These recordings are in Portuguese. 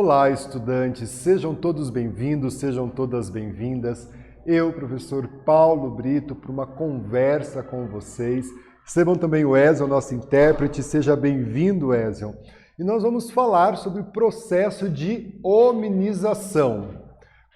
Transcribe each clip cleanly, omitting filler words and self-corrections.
Olá, estudantes! Sejam todos bem-vindos, sejam todas bem-vindas. Eu, professor Paulo Brito, para uma conversa com vocês. Recebam também o Ézion, nosso intérprete. Seja bem-vindo, Ézion. E nós vamos falar sobre o processo de hominização.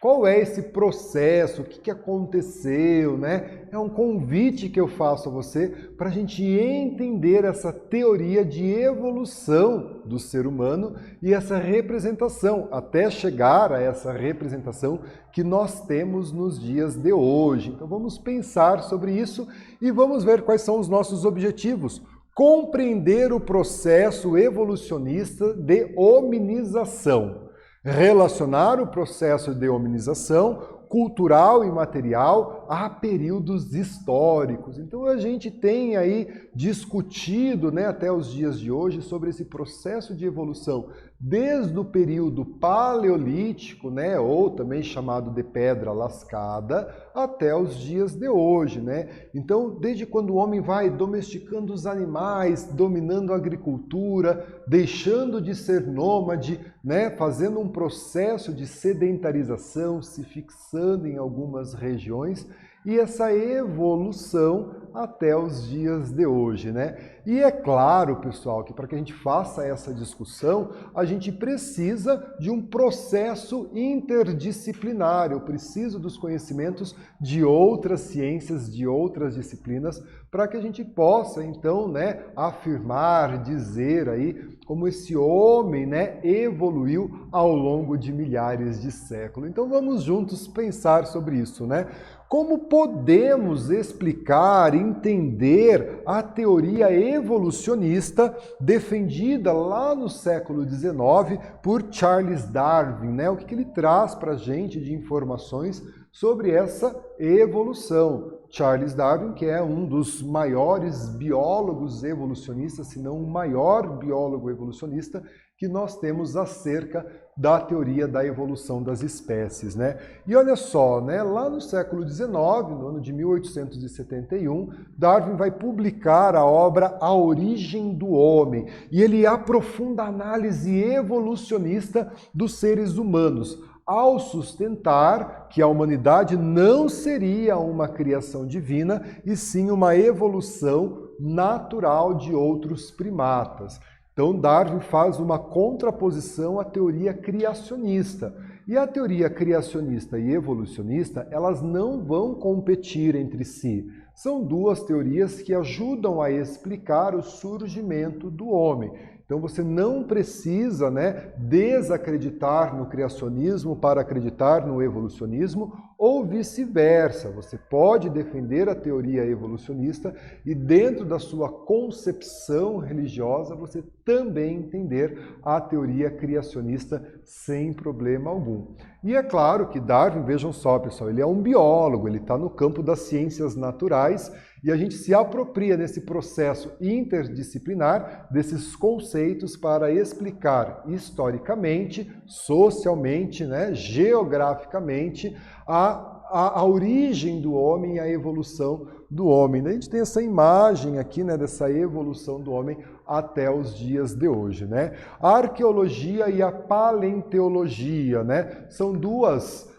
Qual é esse processo? O que aconteceu, né? É um convite que eu faço a você para a gente entender essa teoria de evolução do ser humano e essa representação, até chegar a essa representação que nós temos nos dias de hoje. Então vamos pensar sobre isso e vamos ver quais são os nossos objetivos. Compreender o processo evolucionista de hominização. Relacionar o processo de hominização cultural e material a períodos históricos. Então a gente tem aí discutido, né, até os dias de hoje sobre esse processo de evolução desde o período paleolítico, né, ou também chamado de pedra lascada, até os dias de hoje, né? Então, desde quando o homem vai domesticando os animais, dominando a agricultura, deixando de ser nômade, né, fazendo um processo de sedentarização, se fixando em algumas regiões, e essa evolução até os dias de hoje, né? E é claro, pessoal, que para que a gente faça essa discussão, a gente precisa de um processo interdisciplinar. Eu preciso dos conhecimentos de outras ciências, de outras disciplinas, para que a gente possa, então, né, afirmar, dizer aí como esse homem, né, evoluiu ao longo de milhares de séculos. Então vamos juntos pensar sobre isso, né? Como podemos explicar, entender a teoria evolucionista defendida lá no século XIX por Charles Darwin, né? O que ele traz para a gente de informações sobre essa evolução? Charles Darwin, que é um dos maiores biólogos evolucionistas, se não o maior biólogo evolucionista que nós temos acerca da teoria da evolução das espécies, né? E olha só, né? Lá no século XIX, no ano de 1871, Darwin vai publicar a obra A Origem do Homem, e ele aprofunda a análise evolucionista dos seres humanos, ao sustentar que a humanidade não seria uma criação divina, e sim uma evolução natural de outros primatas. Então, Darwin faz uma contraposição à teoria criacionista. E a teoria criacionista e evolucionista, elas não vão competir entre si. São duas teorias que ajudam a explicar o surgimento do homem. Então você não precisa, né, desacreditar no criacionismo para acreditar no evolucionismo ou vice-versa. Você pode defender a teoria evolucionista e dentro da sua concepção religiosa você também entender a teoria criacionista sem problema algum. E é claro que Darwin, vejam só pessoal, ele é um biólogo, ele está no campo das ciências naturais e a gente se apropria nesse processo interdisciplinar desses conceitos para explicar historicamente, socialmente, né, geograficamente, a origem do homem e a evolução do homem. A gente tem essa imagem aqui, né, dessa evolução do homem até os dias de hoje, né? A arqueologia e a paleontologia, né, são duas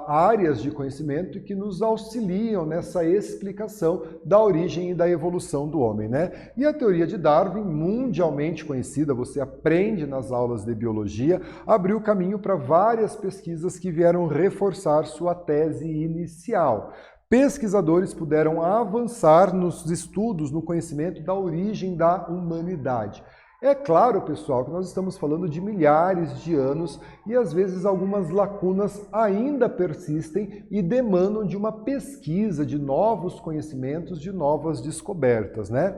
áreas de conhecimento que nos auxiliam nessa explicação da origem e da evolução do homem, né? E a teoria de Darwin, mundialmente conhecida, você aprende nas aulas de biologia, abriu caminho para várias pesquisas que vieram reforçar sua tese inicial. Pesquisadores puderam avançar nos estudos, no conhecimento da origem da humanidade. É claro, pessoal, que nós estamos falando de milhares de anos e às vezes algumas lacunas ainda persistem e demandam de uma pesquisa, de novos conhecimentos, de novas descobertas, né?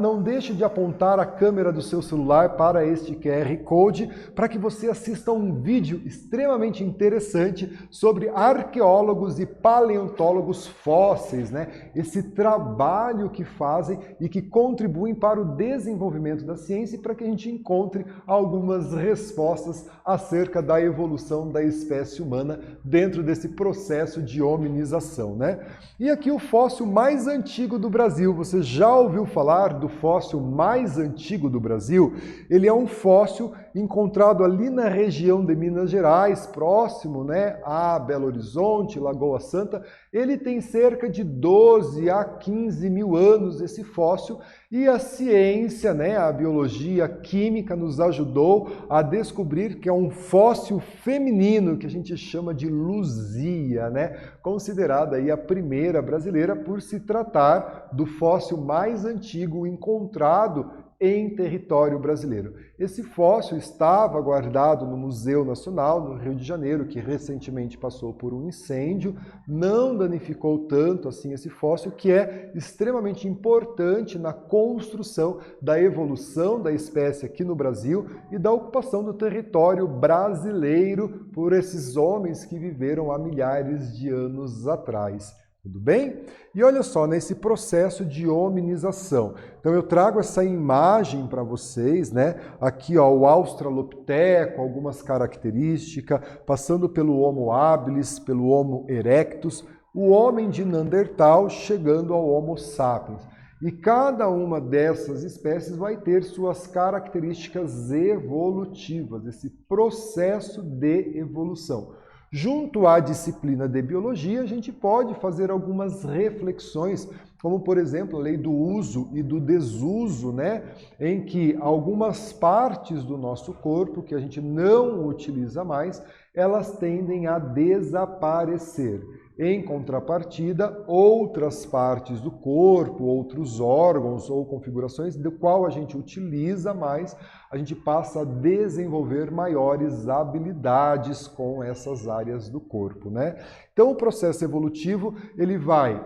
Não deixe de apontar a câmera do seu celular para este QR Code para que você assista a um vídeo extremamente interessante sobre arqueólogos e paleontólogos fósseis, né? Esse trabalho que fazem e que contribuem para o desenvolvimento da ciência e para que a gente encontre algumas respostas acerca da evolução da espécie humana dentro desse processo de hominização, né? E aqui o fóssil mais antigo do Brasil, você já ouviu falar? falar do fóssil mais antigo do Brasil, ele é um fóssil encontrado ali na região de Minas Gerais, próximo, né, a Belo Horizonte, Lagoa Santa. Ele tem cerca de 12 a 15 mil anos, esse fóssil, e a ciência, né, a biologia, a química nos ajudou a descobrir que é um fóssil feminino, que a gente chama de Luzia, né, considerada aí a primeira brasileira por se tratar do fóssil mais antigo encontrado em território brasileiro. Esse fóssil estava guardado no Museu Nacional, no Rio de Janeiro, que recentemente passou por um incêndio, não danificou tanto assim esse fóssil, que é extremamente importante na construção da evolução da espécie aqui no Brasil e da ocupação do território brasileiro por esses homens que viveram há milhares de anos atrás. Tudo bem? E olha só, nesse processo de hominização. Então eu trago essa imagem para vocês, né? Aqui, ó, o Australopiteco, algumas características, passando pelo Homo habilis, pelo Homo erectus, o homem de Neandertal chegando ao Homo sapiens. E cada uma dessas espécies vai ter suas características evolutivas, esse processo de evolução. Junto à disciplina de biologia, a gente pode fazer algumas reflexões, como, por exemplo, a lei do uso e do desuso, né? Em que algumas partes do nosso corpo que a gente não utiliza mais, elas tendem a desaparecer. Em contrapartida, outras partes do corpo, outros órgãos ou configurações do qual a gente utiliza mais, a gente passa a desenvolver maiores habilidades com essas áreas do corpo, né? Então, o processo evolutivo, ele vai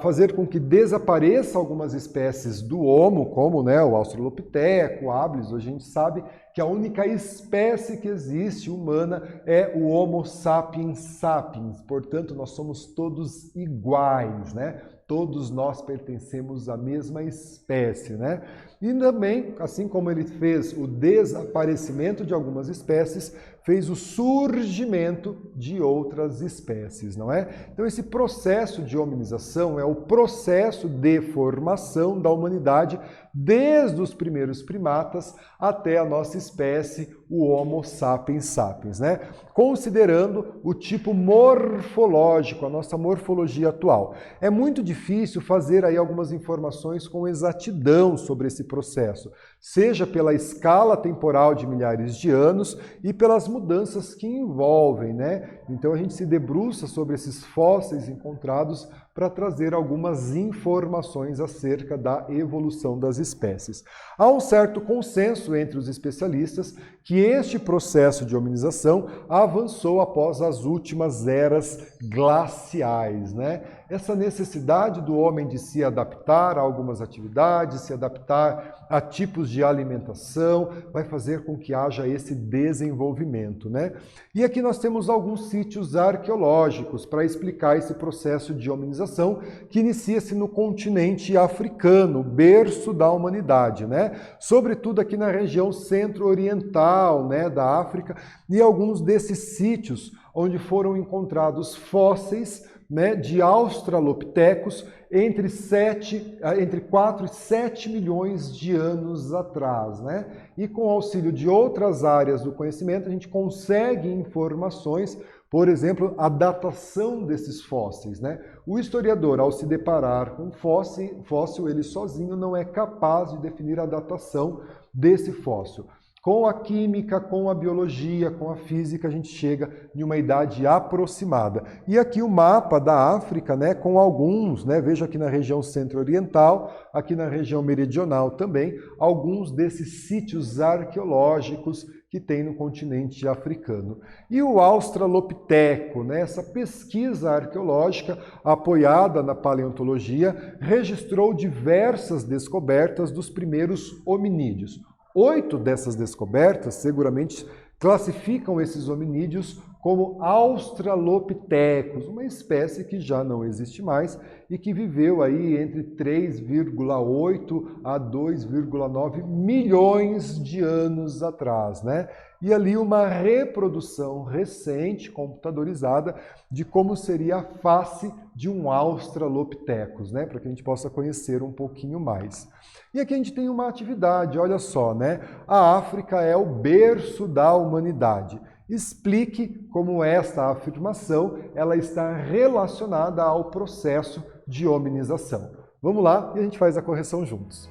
fazer com que desapareça algumas espécies do Homo, como, né, o Australopiteco, o habilis. A gente sabe que a única espécie que existe humana é o Homo sapiens sapiens. Portanto, nós somos todos iguais, né? Todos nós pertencemos à mesma espécie, né? E também, assim como ele fez o desaparecimento de algumas espécies, fez o surgimento de outras espécies, não é? Então esse processo de hominização é o processo de formação da humanidade desde os primeiros primatas até a nossa espécie, o Homo sapiens sapiens, né? Considerando o tipo morfológico, a nossa morfologia atual. É muito difícil fazer aí algumas informações com exatidão sobre esse processo, seja pela escala temporal de milhares de anos e pelas mudanças que envolvem, né? Então a gente se debruça sobre esses fósseis encontrados para trazer algumas informações acerca da evolução das espécies. Há um certo consenso entre os especialistas que este processo de hominização avançou após as últimas eras glaciais, né? Essa necessidade do homem de se adaptar a algumas atividades, se adaptar a tipos de alimentação, vai fazer com que haja esse desenvolvimento, né? E aqui nós temos alguns sítios arqueológicos para explicar esse processo de hominização que inicia-se no continente africano, berço da humanidade, né? Sobretudo aqui na região centro-oriental, né, da África, e alguns desses sítios onde foram encontrados fósseis, né, de australopitecos entre 4 e 7 milhões de anos atrás, né? E com o auxílio de outras áreas do conhecimento, a gente consegue informações, por exemplo, a datação desses fósseis, né? O historiador, ao se deparar com um fóssil, ele sozinho não é capaz de definir a datação desse fóssil. Com a química, com a biologia, com a física, a gente chega em uma idade aproximada. E aqui o mapa da África, né, com alguns, né, veja aqui na região centro-oriental, aqui na região meridional também, alguns desses sítios arqueológicos que tem no continente africano. E o Australopiteco, né, essa pesquisa arqueológica apoiada na paleontologia, registrou diversas descobertas dos primeiros hominídeos. 8 dessas descobertas seguramente classificam esses hominídeos como Australopithecus, uma espécie que já não existe mais e que viveu aí entre 3,8 a 2,9 milhões de anos atrás, né? E ali uma reprodução recente, computadorizada, de como seria a face de um Australopithecus, né? Para que a gente possa conhecer um pouquinho mais. E aqui a gente tem uma atividade, olha só, né? A África é o berço da humanidade. Explique como esta afirmação ela está relacionada ao processo de hominização. Vamos lá e a gente faz a correção juntos.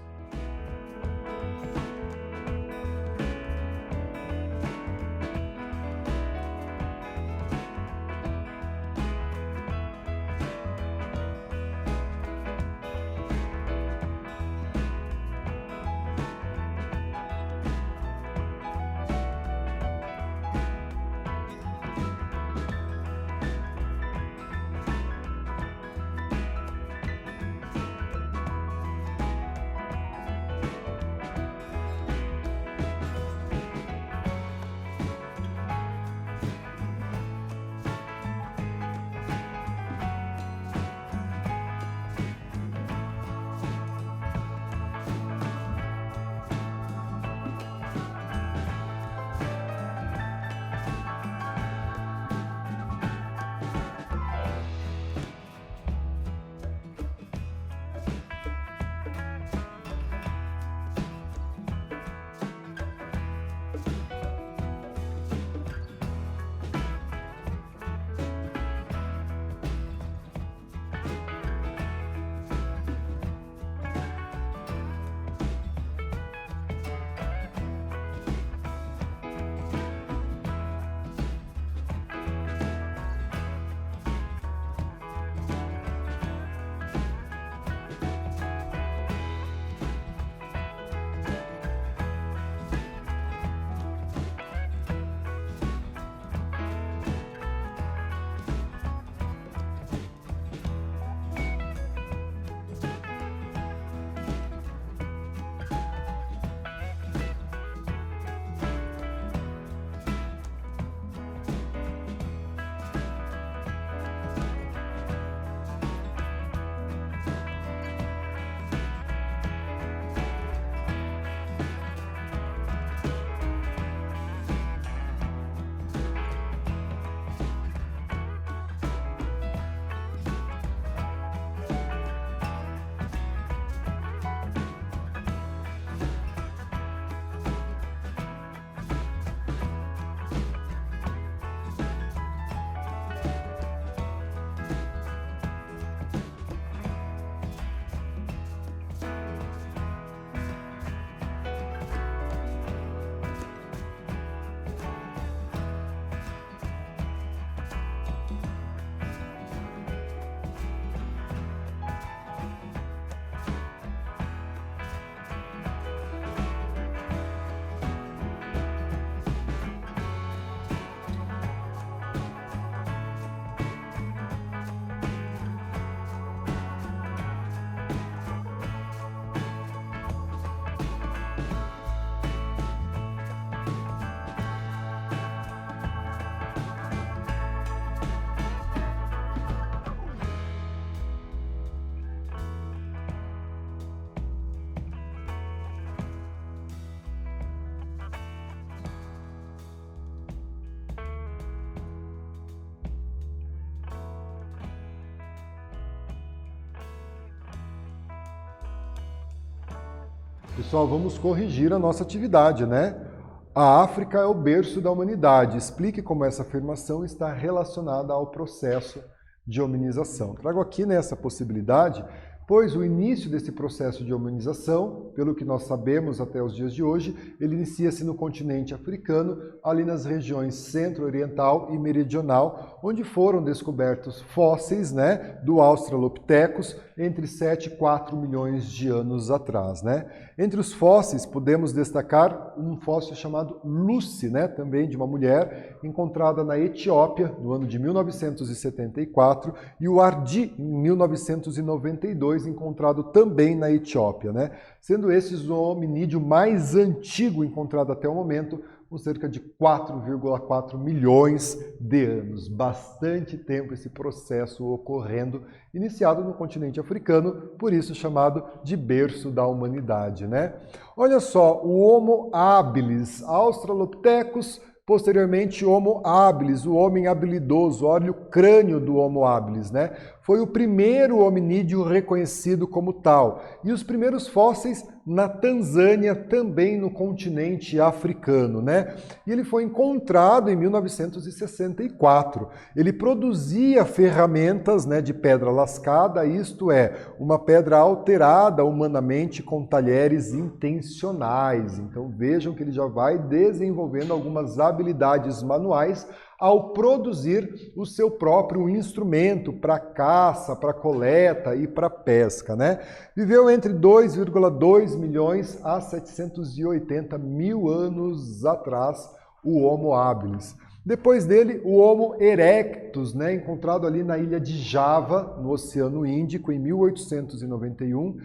Pessoal, vamos corrigir a nossa atividade, né? A África é o berço da humanidade. Explique como essa afirmação está relacionada ao processo de hominização. Trago aqui nessa possibilidade, pois o início desse processo de hominização, pelo que nós sabemos até os dias de hoje, ele inicia-se no continente africano, ali nas regiões centro-oriental e meridional, onde foram descobertos fósseis, né, do Australopithecus entre 7 e 4 milhões de anos atrás, né? Entre os fósseis, podemos destacar um fóssil chamado Lucy, né, também de uma mulher, encontrada na Etiópia, no ano de 1974, e o Ardi, em 1992, encontrado também na Etiópia, né? Sendo esses o hominídeo mais antigo encontrado até o momento, com cerca de 4,4 milhões de anos. Bastante tempo esse processo ocorrendo, iniciado no continente africano, por isso chamado de berço da humanidade, né? Olha só, o Homo habilis, Australopithecus, posteriormente Homo habilis, o homem habilidoso, olha o crânio do Homo habilis, né? Foi o primeiro hominídeo reconhecido como tal. E os primeiros fósseis na Tanzânia, também no continente africano, né? E ele foi encontrado em 1964. Ele produzia ferramentas, né, de pedra lascada, isto é, uma pedra alterada humanamente com talheres intencionais. Então vejam que ele já vai desenvolvendo algumas habilidades manuais ao produzir o seu próprio instrumento para caça, para coleta e para pesca, né? Viveu entre 2,2 milhões a 780 mil anos atrás, o Homo habilis. Depois dele, o Homo erectus, né, encontrado ali na ilha de Java, no Oceano Índico, em 1891,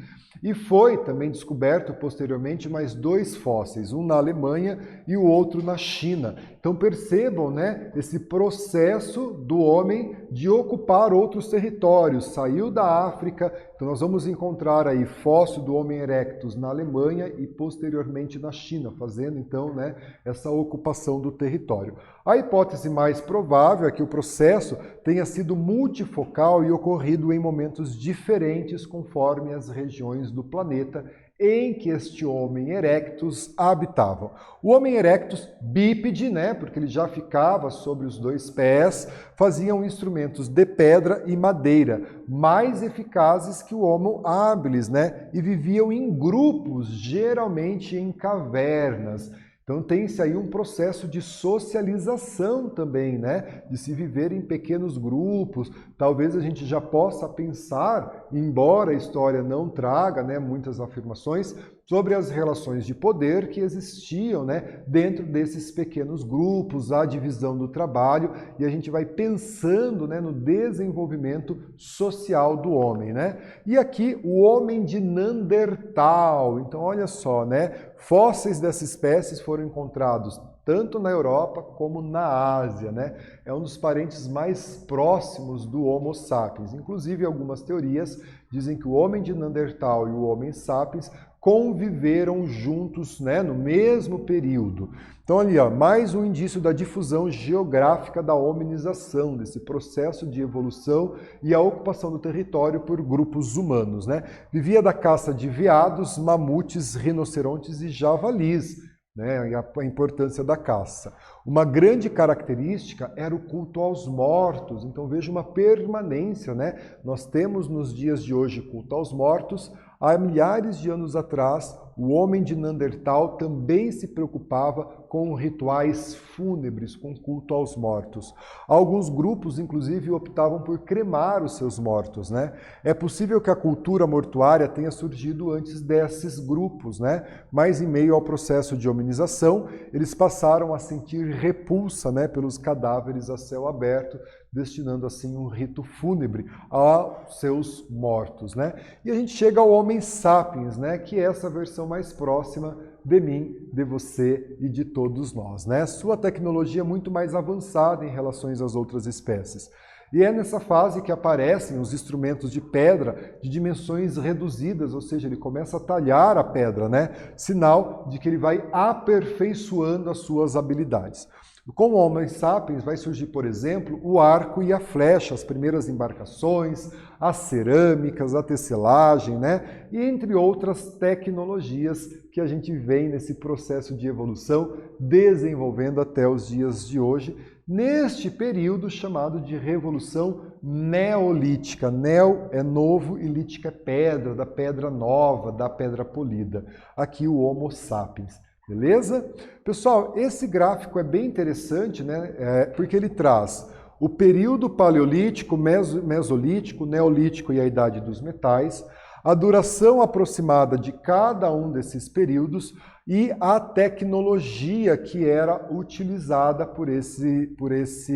e foi também descoberto posteriormente mais 2 fósseis, um na Alemanha e o outro na China. Então percebam, né, esse processo do homem de ocupar outros territórios. Saiu da África, então nós vamos encontrar aí fóssil do Homo erectus na Alemanha e posteriormente na China, fazendo então, né, essa ocupação do território. A hipótese mais provável é que o processo tenha sido multifocal e ocorrido em momentos diferentes conforme as regiões do planeta em que este Homem erectus habitava. O Homem erectus bípede, né, porque ele já ficava sobre os 2 pés, faziam instrumentos de pedra e madeira, mais eficazes que o Homo habilis, né, e viviam em grupos, geralmente em cavernas. Então tem-se aí um processo de socialização também, né? De se viver em pequenos grupos. Talvez a gente já possa pensar, embora a história não traga, né, muitas afirmações, sobre as relações de poder que existiam, né, dentro desses pequenos grupos, a divisão do trabalho, e a gente vai pensando, né, no desenvolvimento social do homem, né? E aqui o homem de Neandertal. Então olha só, né, fósseis dessa espécie foram encontrados tanto na Europa como na Ásia, né? É um dos parentes mais próximos do Homo sapiens. Inclusive, algumas teorias dizem que o homem de Neandertal e o Homem sapiens conviveram juntos, né, no mesmo período. Então ali, ó, mais um indício da difusão geográfica da hominização, desse processo de evolução e a ocupação do território por grupos humanos, né? Vivia da caça de veados, mamutes, rinocerontes e javalis, né, e a importância da caça. Uma grande característica era o culto aos mortos, então veja uma permanência, né? Nós temos nos dias de hoje culto aos mortos. Há milhares de anos atrás, o homem de Neandertal também se preocupava com rituais fúnebres, com culto aos mortos. Alguns grupos, inclusive, optavam por cremar os seus mortos, né? É possível que a cultura mortuária tenha surgido antes desses grupos, né? Mas em meio ao processo de hominização, eles passaram a sentir repulsa, né, pelos cadáveres a céu aberto, destinando assim um rito fúnebre aos seus mortos, né? E a gente chega ao Homem sapiens, né, que é essa versão mais próxima de mim, de você e de todos nós, né? Sua tecnologia é muito mais avançada em relação às outras espécies. E é nessa fase que aparecem os instrumentos de pedra de dimensões reduzidas, ou seja, ele começa a talhar a pedra, né? Sinal de que ele vai aperfeiçoando as suas habilidades. Com o Homo sapiens vai surgir, por exemplo, o arco e a flecha, as primeiras embarcações, as cerâmicas, a tecelagem, né? E entre outras tecnologias que a gente vem nesse processo de evolução desenvolvendo até os dias de hoje, neste período chamado de Revolução Neolítica. Neo é novo e lítica é pedra, da pedra nova, da pedra polida. Aqui o Homo sapiens. Beleza? Pessoal, esse gráfico é bem interessante, né? Porque ele traz o período paleolítico, mesolítico, neolítico e a idade dos metais, a duração aproximada de cada um desses períodos e a tecnologia que era utilizada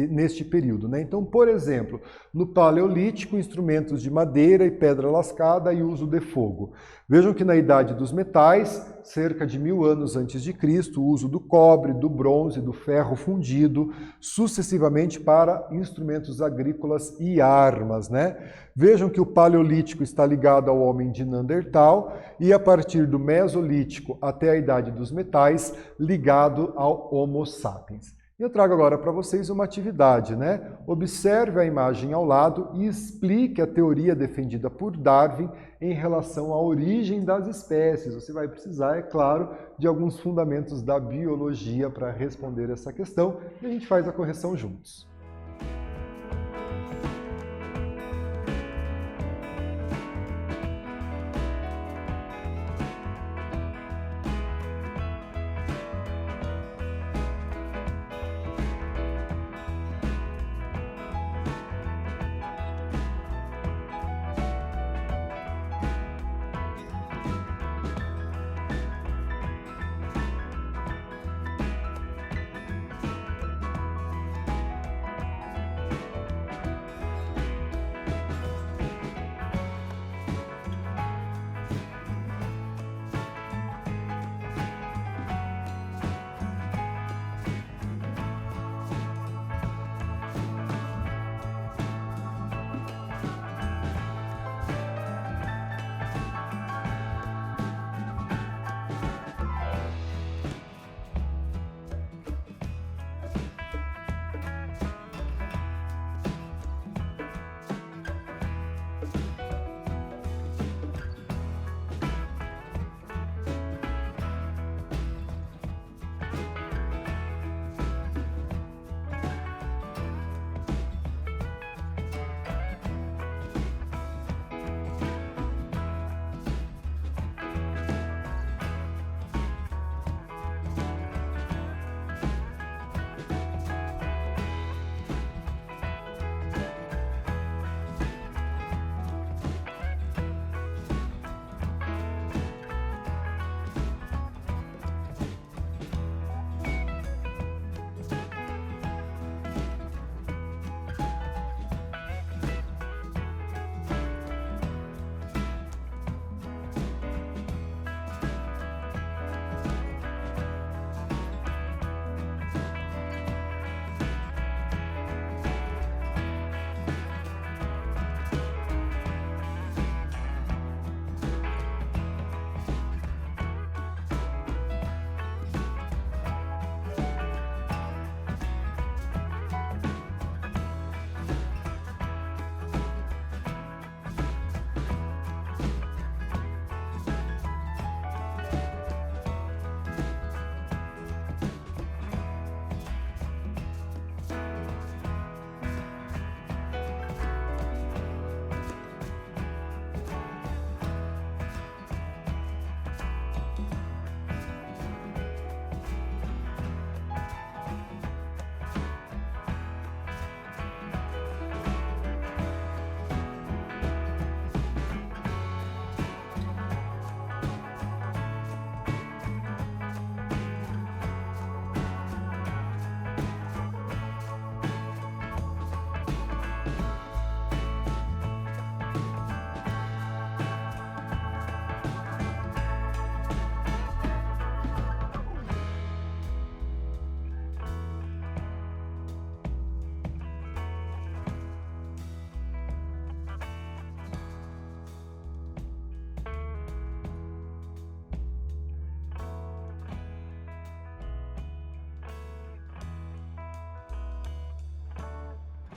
neste período, né? Então, por exemplo, no Paleolítico, instrumentos de madeira e pedra lascada e uso de fogo. Vejam que na Idade dos Metais, cerca de 1000 anos antes de Cristo, o uso do cobre, do bronze, do ferro fundido, sucessivamente para instrumentos agrícolas e armas, né? Vejam que o Paleolítico está ligado ao homem de Neandertal e a partir do Mesolítico até a Idade dos Metais, ligado ao Homo sapiens. Eu trago agora para vocês uma atividade, né? Observe a imagem ao lado e explique a teoria defendida por Darwin em relação à origem das espécies. Você vai precisar, é claro, de alguns fundamentos da biologia para responder essa questão e a gente faz a correção juntos.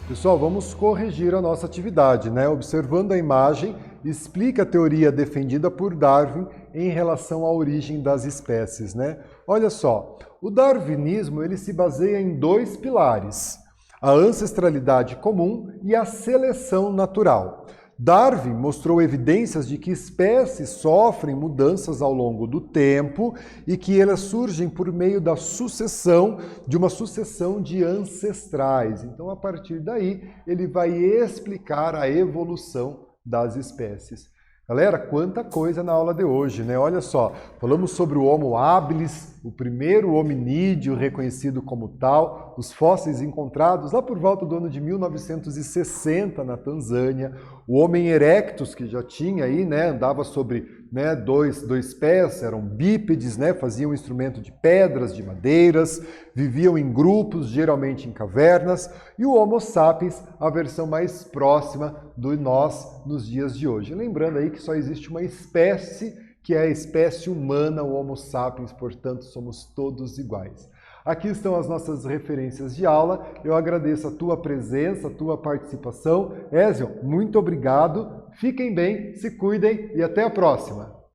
Pessoal, vamos corrigir a nossa atividade, né? Observando a imagem, explica a teoria defendida por Darwin em relação à origem das espécies, né? Olha só, o darwinismo ele se baseia em dois pilares, a ancestralidade comum e a seleção natural. Darwin mostrou evidências de que espécies sofrem mudanças ao longo do tempo e que elas surgem por meio da sucessão, de uma sucessão de ancestrais. Então, a partir daí, ele vai explicar a evolução das espécies. Galera, quanta coisa na aula de hoje, né? Olha só, falamos sobre o Homo habilis, o primeiro hominídeo reconhecido como tal, os fósseis encontrados lá por volta do ano de 1960 na Tanzânia, o Homem erectus, que já tinha aí, né, andava sobre, né, dois pés, eram bípedes, né, faziam instrumento de pedras, de madeiras, viviam em grupos, geralmente em cavernas, e o Homo sapiens, a versão mais próxima do nós nos dias de hoje. Lembrando aí que só existe uma espécie, que é a espécie humana, o Homo sapiens, portanto somos todos iguais. Aqui estão as nossas referências de aula. Eu agradeço a tua presença, a tua participação. Ézio, muito obrigado. Fiquem bem, se cuidem e até a próxima.